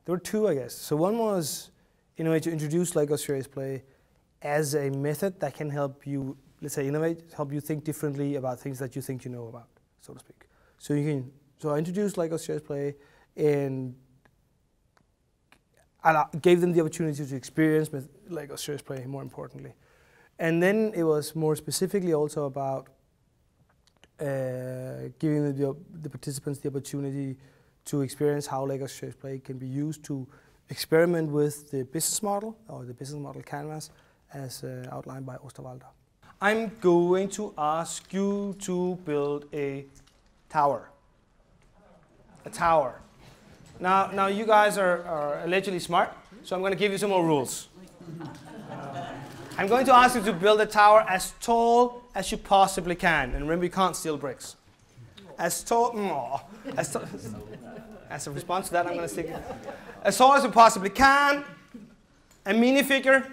There were two, I guess. So one was, in a way, to introduce Lego Serious Play as a method that can help you, let's say, innovate, help you think differently about things that you think you know about, so to speak. So I introduced Lego Serious Play and I gave them the opportunity to experience with Lego Serious Play, more importantly. And then it was more specifically also about giving the participants the opportunity to experience how Lego Serious Play can be used to experiment with the business model, or the business model canvas, as outlined by Osterwalder. I'm going to ask you to build a tower. A tower. Now you guys are allegedly smart, so I'm going to give you some more rules. I'm going to ask you to build a tower as tall as you possibly can. And remember, you can't steal bricks. As tall, as a response to that, I'm going to stick it. As tall as you possibly can, a minifigure,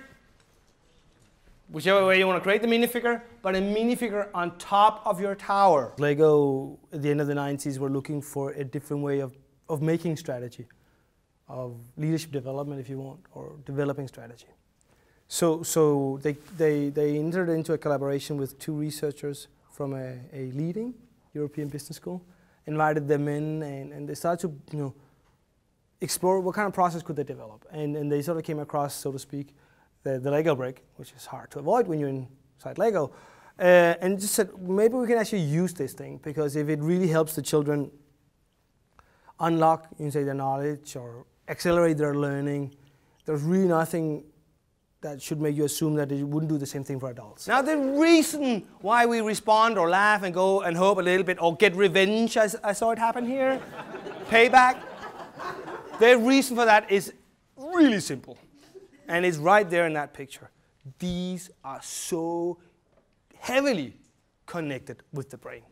whichever way you want to create the minifigure, but a minifigure on top of your tower. Lego, at the end of the 90s, were looking for a different way of making strategy, of leadership development, if you want, or developing strategy. So they entered into a collaboration with two researchers from a leading European business school, invited them in, and they started to explore what kind of process could they develop. And they sort of came across, so to speak, the Lego brick, which is hard to avoid when you're inside Lego, and just said, maybe we can actually use this thing, because if it really helps the children unlock, their knowledge or accelerate their learning, there's really nothing that should make you assume that it wouldn't do the same thing for adults. Now, the reason why we respond or laugh and go and hope a little bit or get revenge, as I saw it happen here, payback, the reason for that is really simple. And it's right there in that picture. These are so heavily connected with the brain,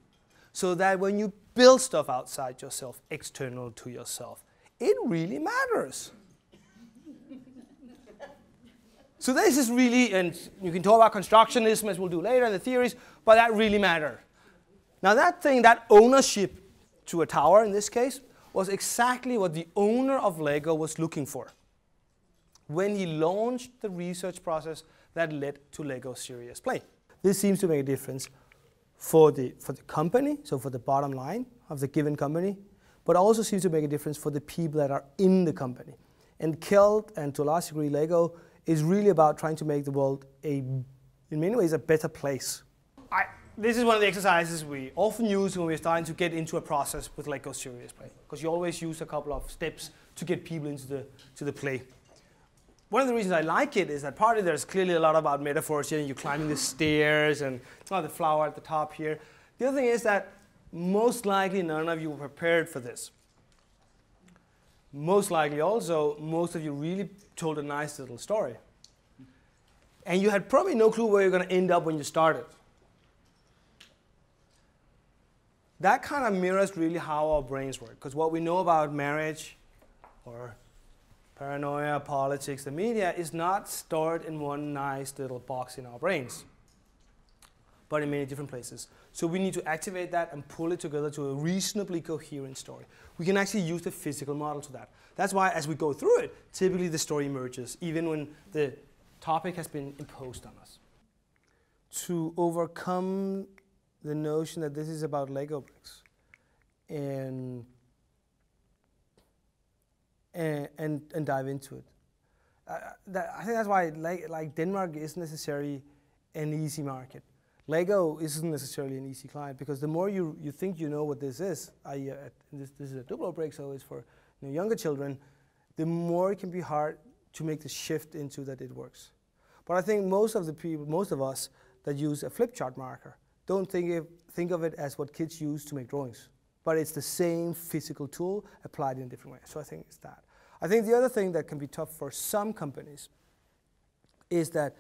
so that when you build stuff outside yourself, external to yourself, it really matters. So this is really, and you can talk about constructionism as we'll do later, the theories, but that really matters. Now that thing, that ownership to a tower in this case, was exactly what the owner of Lego was looking for when he launched the research process that led to Lego Serious Play. This seems to make a difference for the company, so for the bottom line of the given company, but also seems to make a difference for the people that are in the company. And Kjeld, and to a large degree Lego, is really about trying to make the world, in many ways, a better place. This is one of the exercises we often use when we're starting to get into a process with Lego Serious Play, because you always use a couple of steps to get people into the play. One of the reasons I like it is that partly there's clearly a lot about metaphors here, and you're climbing the stairs, and it's not the flower at the top here. The other thing is that most likely none of you were prepared for this. Most likely also, most of you really told a nice little story. And you had probably no clue where you're going to end up when you started. That kind of mirrors really how our brains work, because what we know about marriage or paranoia, politics, the media is not stored in one nice little box in our brains, but in many different places. So we need to activate that and pull it together to a reasonably coherent story. We can actually use the physical model to that. That's why as we go through it, typically the story emerges, even when the topic has been imposed on us. To overcome the notion that this is about Lego bricks and dive into it. I think that's why like Denmark isn't necessarily an easy market. Lego isn't necessarily an easy client, because the more you think you know what this is, this is a Duplo brick, so it's for younger children, the more it can be hard to make the shift into that it works. But I think most of us that use a flip chart marker don't think of it as what kids use to make drawings. But it's the same physical tool applied in a different way. So I think it's that. I think the other thing that can be tough for some companies is that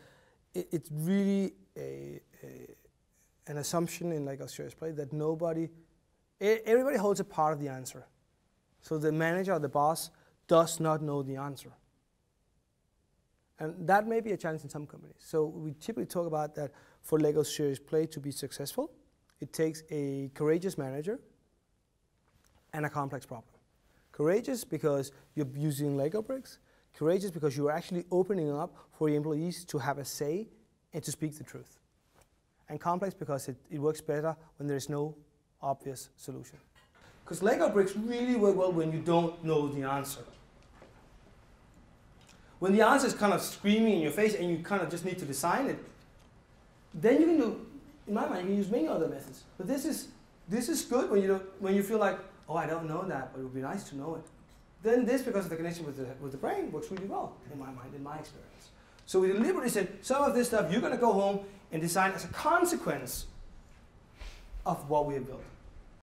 it's really an assumption in Lego Serious Play that everybody holds a part of the answer. So the manager or the boss does not know the answer. And that may be a challenge in some companies. So we typically talk about that for Lego Serious Play to be successful, it takes a courageous manager and a complex problem. Courageous because you're using Lego bricks. Courageous because you're actually opening up for your employees to have a say and to speak the truth. And complex because it works better when there's no obvious solution. Because Lego bricks really work well when you don't know the answer. When the answer is kind of screaming in your face and you kind of just need to design it, then you can do, in my mind, you can use many other methods. But this is good when you feel like, oh, I don't know that, but it would be nice to know it. Then this, because of the connection with the brain, works really well, in my mind, in my experience. So we deliberately said, some of this stuff you're going to go home and design as a consequence of what we have built.